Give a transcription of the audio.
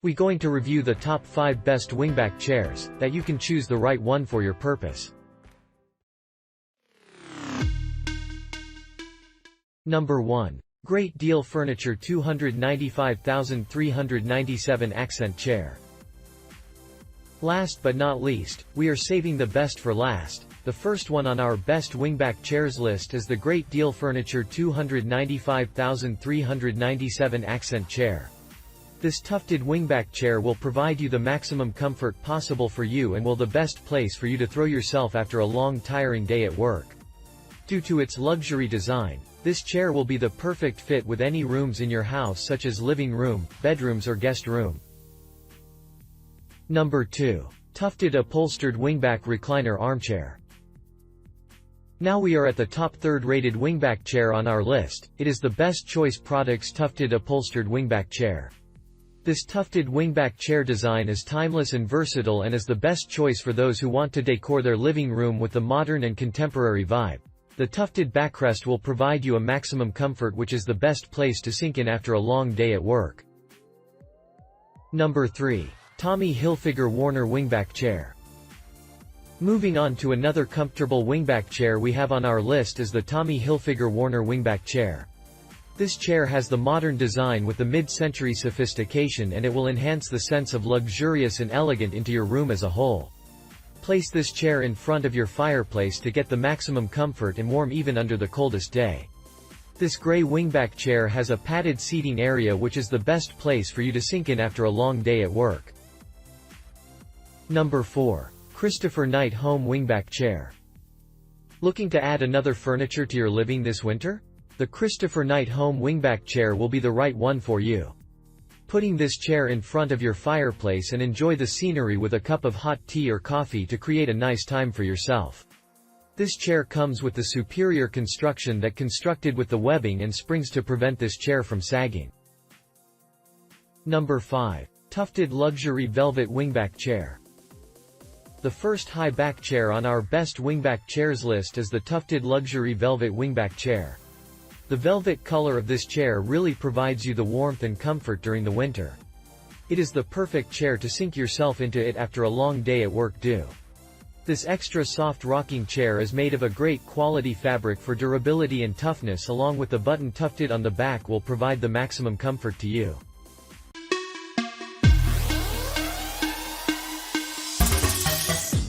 We're going to review the top 5 best wingback chairs, that you can choose the right one for your purpose. Number 1. Great Deal Furniture 295,397 Accent Chair. Last but not least, we are saving the best for last. The first one on our best wingback chairs list is the Great Deal Furniture 295,397 Accent Chair. This tufted wingback chair will provide you the maximum comfort possible for you and will the best place for you to throw yourself after a long tiring day at work. Due to its luxury design, this chair will be the perfect fit with any rooms in your house such as living room, bedrooms or guest room. Number 2. Tufted Upholstered Wingback Recliner Armchair. Now we are at the top 3rd rated wingback chair on our list. It is the Best Choice Products Tufted Upholstered Wingback Chair. This tufted wingback chair design is timeless and versatile and is the best choice for those who want to decor their living room with the modern and contemporary vibe. The tufted backrest will provide you a maximum comfort, which is the best place to sink in after a long day at work. Number 3. Tommy Hilfiger Warner Wingback Chair. Moving on to another comfortable wingback chair we have on our list is the Tommy Hilfiger Warner Wingback Chair. This chair has the modern design with the mid-century sophistication, and it will enhance the sense of luxurious and elegant into your room as a whole. Place this chair in front of your fireplace to get the maximum comfort and warm even under the coldest day. This gray wingback chair has a padded seating area, which is the best place for you to sink in after a long day at work. Number 4. Christopher Knight Home Wingback Chair. Looking to add another furniture to your living this winter? The Christopher Knight Home Wingback Chair will be the right one for you. Putting this chair in front of your fireplace and enjoy the scenery with a cup of hot tea or coffee to create a nice time for yourself. This chair comes with the superior construction that constructed with the webbing and springs to prevent this chair from sagging. Number 5. Tufted Luxury Velvet Wingback Chair. The first high back chair on our best wingback chairs list is the Tufted Luxury Velvet Wingback Chair. The velvet color of this chair really provides you the warmth and comfort during the winter. It is the perfect chair to sink yourself into it after a long day at work due. This extra soft rocking chair is made of a great quality fabric for durability and toughness, along with the button tufted on the back will provide the maximum comfort to you.